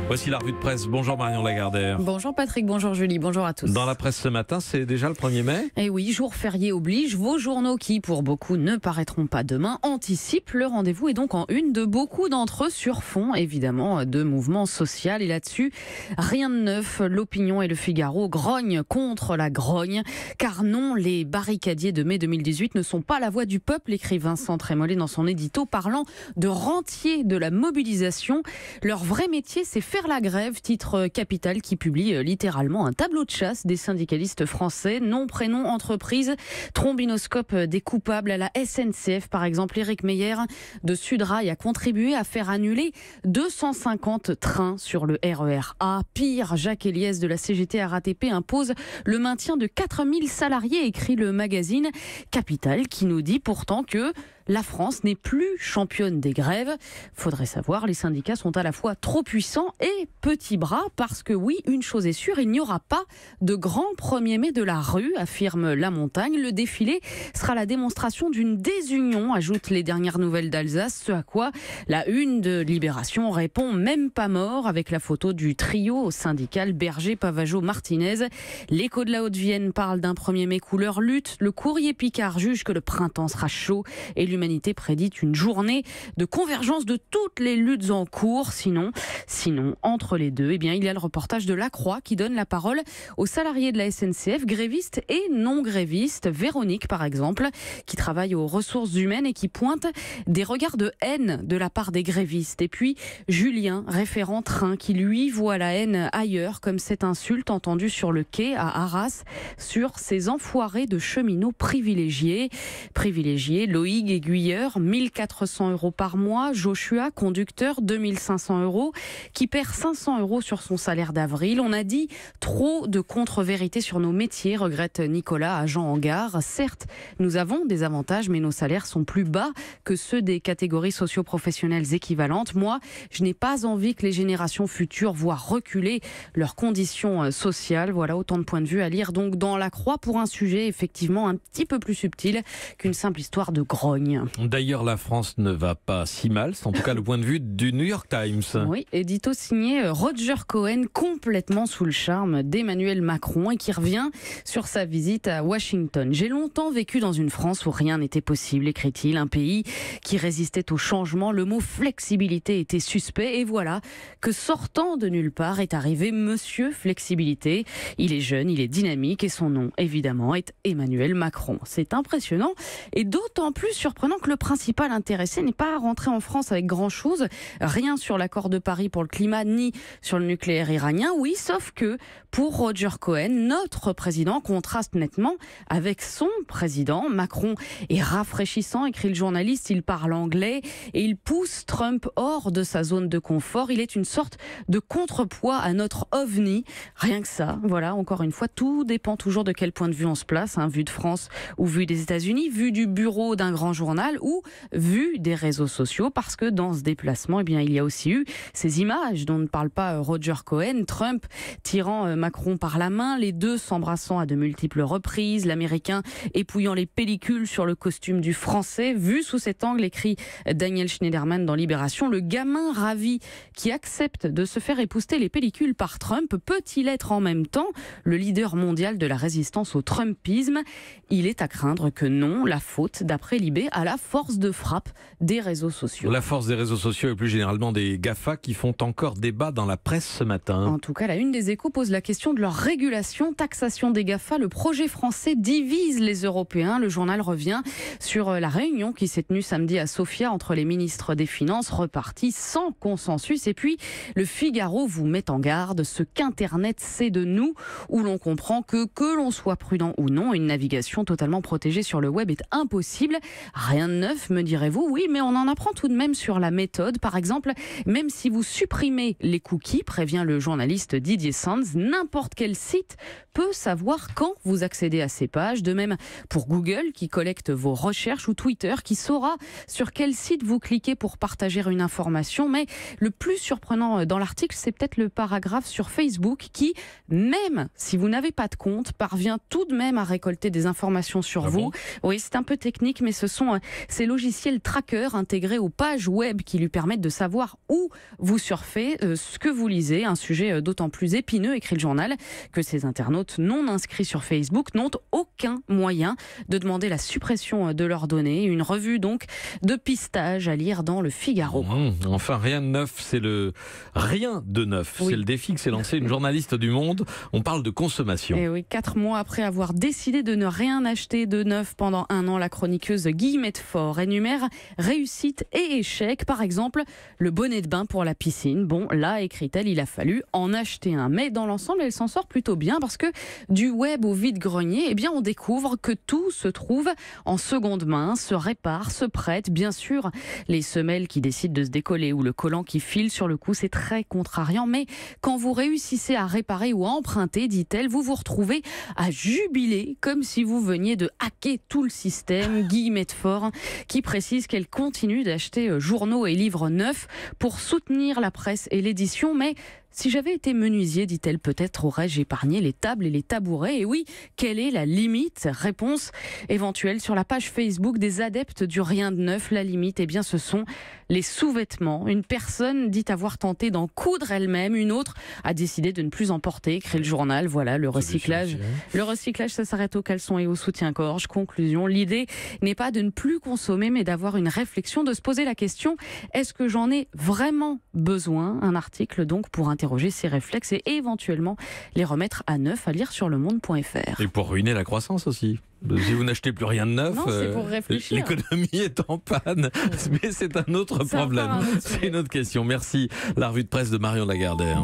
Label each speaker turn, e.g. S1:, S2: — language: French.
S1: Voici la revue de presse. Bonjour Marion Lagardère.
S2: Bonjour Patrick, bonjour Julie, bonjour à tous.
S1: Dans la presse ce matin, c'est déjà le 1er mai.
S2: Et oui, jour férié oblige, vos journaux qui, pour beaucoup, ne paraîtront pas demain, anticipent le rendez-vous et donc en une de beaucoup d'entre eux sur fond, évidemment, de mouvements sociaux. Et là-dessus, rien de neuf. L'Opinion et le Figaro grognent contre la grogne. Car non, les barricadiers de mai 2018 ne sont pas la voix du peuple, écrit Vincent Trémollet dans son édito, parlant de rentiers de la mobilisation. Leur vrai métier, c'est faire la grève, titre Capital qui publie littéralement un tableau de chasse des syndicalistes français, nom, prénom, entreprise, trombinoscope des coupables à la SNCF par exemple. Éric Meyer de Sudrail a contribué à faire annuler 250 trains sur le RER A. Pire, Jacques Eliès de la CGT RATP impose le maintien de 4000 salariés, écrit le magazine Capital qui nous dit pourtant que la France n'est plus championne des grèves. Faudrait savoir, les syndicats sont à la fois trop puissants et petits bras parce que oui, une chose est sûre, il n'y aura pas de grand 1er mai de la rue, affirme La Montagne. Le défilé sera la démonstration d'une désunion, ajoutent les dernières nouvelles d'Alsace, ce à quoi la une de Libération répond même pas mort avec la photo du trio syndical Berger, Pavageau, Martinez. L'Écho de la Haute-Vienne parle d'un 1er mai couleur lutte. Le Courrier Picard juge que le printemps sera chaud et l'Humanité prédit une journée de convergence de toutes les luttes en cours. Sinon, entre les deux, il y a le reportage de La Croix qui donne la parole aux salariés de la SNCF, grévistes et non grévistes. Véronique, par exemple, qui travaille aux ressources humaines et qui pointe des regards de haine de la part des grévistes. Et puis, Julien, référent train, qui lui voit la haine ailleurs, comme cette insulte entendue sur le quai à Arras sur ces enfoirés de cheminots privilégiés. Loïc, aiguilleur, 1400 € par mois. Joshua, conducteur, 2500 €, qui perd 500 € sur son salaire d'avril. On a dit trop de contre-vérités sur nos métiers, regrette Nicolas, agent en gare. Certes, nous avons des avantages, mais nos salaires sont plus bas que ceux des catégories socio-professionnelles équivalentes. Moi, je n'ai pas envie que les générations futures voient reculer leurs conditions sociales. Voilà autant de points de vue à lire donc dans La Croix pour un sujet effectivement un petit peu plus subtil qu'une simple histoire de grogne.
S1: D'ailleurs, la France ne va pas si mal, c'est en tout cas le point de vue du New York Times.
S2: Oui, édito signé Roger Cohen, complètement sous le charme d'Emmanuel Macron et qui revient sur sa visite à Washington. J'ai longtemps vécu dans une France où rien n'était possible, écrit-il, un pays qui résistait au changement. Le mot flexibilité était suspect et voilà que sortant de nulle part est arrivé Monsieur Flexibilité. Il est jeune, il est dynamique et son nom, évidemment, est Emmanuel Macron. C'est impressionnant et d'autant plus surprenant que le principal intéressé n'est pas rentré en France avec grand-chose. Rien sur l'accord de Paris pour le climat, ni sur le nucléaire iranien. Oui, sauf que pour Roger Cohen, notre président contraste nettement avec son président. Macron est rafraîchissant, écrit le journaliste. Il parle anglais et il pousse Trump hors de sa zone de confort. Il est une sorte de contrepoids à notre ovni. Rien que ça. Voilà, encore une fois, tout dépend toujours de quel point de vue on se place. Vue de France ou vue des États-Unis, vue du bureau d'un grand journal ou vue des réseaux sociaux, parce que dans ce déplacement, il y a aussi eu ces images dont ne parle pas Roger Cohen, Trump tirant Macron par la main, les deux s'embrassant à de multiples reprises, l'Américain épouillant les pellicules sur le costume du Français. Vu sous cet angle, écrit Daniel Schneiderman dans Libération, le gamin ravi qui accepte de se faire épousseter les pellicules par Trump peut-il être en même temps le leader mondial de la résistance au Trumpisme? Il est à craindre que non, la faute, d'après Libé, à la force de frappe des réseaux sociaux.
S1: La force des réseaux sociaux et plus généralement des GAFA qui font encore débat dans la presse ce matin.
S2: En tout cas, la une des Échos pose la question de leur régulation, taxation des GAFA. Le projet français divise les Européens. Le journal revient sur la réunion qui s'est tenue samedi à Sofia entre les ministres des Finances, repartie sans consensus. Et puis, le Figaro vous met en garde, ce qu'Internet sait de nous, où l'on comprend que l'on soit prudent ou non, une navigation totalement protégée sur le web est impossible. Rien de neuf, me direz-vous. Oui, mais on en apprend tout de même sur la méthode. Par exemple, même si vous supprimez les cookies, prévient le journaliste Didier Sands, n'importe quel site peut savoir quand vous accédez à ces pages. De même pour Google qui collecte vos recherches ou Twitter qui saura sur quel site vous cliquez pour partager une information. Mais le plus surprenant dans l'article, c'est peut-être le paragraphe sur Facebook qui, même si vous n'avez pas de compte, parvient tout de même à récolter des informations sur vous.
S1: Bon
S2: oui, c'est un peu technique, mais ce sont sont ces logiciels trackers intégrés aux pages web qui lui permettent de savoir où vous surfez, ce que vous lisez. Un sujet d'autant plus épineux, écrit le journal, que ces internautes non inscrits sur Facebook n'ont aucun moyen de demander la suppression de leurs données. Une revue donc de pistage à lire dans le Figaro.
S1: Enfin, rien de neuf, c'est le rien de neuf. Oui. C'est le défi que s'est lancé une journaliste du Monde. On parle de consommation.
S2: Et oui, 4 mois après avoir décidé de ne rien acheter de neuf pendant un an, la chroniqueuse Guillemette Faure énumère réussite et échec. Par exemple, le bonnet de bain pour la piscine. Bon, là, écrit-elle, il a fallu en acheter un. Mais dans l'ensemble, elle s'en sort plutôt bien parce que du web au vide-grenier, eh bien, on découvre que tout se trouve en seconde main, se répare, se prête. Bien sûr, les semelles qui décident de se décoller ou le collant qui file sur le cou, c'est très contrariant. Mais quand vous réussissez à réparer ou à emprunter, dit-elle, vous vous retrouvez à jubiler comme si vous veniez de hacker tout le système. Guillemette Faure qui précise qu'elle continue d'acheter journaux et livres neufs pour soutenir la presse et l'édition, mais si j'avais été menuisier, dit-elle, peut-être aurais-je épargné les tables et les tabourets. Et oui, quelle est la limite ? Réponse éventuelle sur la page Facebook des adeptes du rien de neuf. La limite, eh bien, ce sont les sous-vêtements. Une personne dit avoir tenté d'en coudre elle-même. Une autre a décidé de ne plus en porter, écrit le journal. Voilà, le recyclage. Le recyclage, ça s'arrête aux caleçons et au soutien-gorge. Conclusion, l'idée n'est pas de ne plus consommer, mais d'avoir une réflexion, de se poser la question, est-ce que j'en ai vraiment besoin ? Un article donc pour interroger ces réflexes et éventuellement les remettre à neuf, à lire sur lemonde.fr.
S1: Et pour ruiner la croissance aussi. Si vous n'achetez plus rien de neuf,
S2: c'est pour réfléchir.
S1: L'économie est en panne. Mais c'est un autre problème. C'est une autre question. Merci. La revue de presse de Marion Lagardère.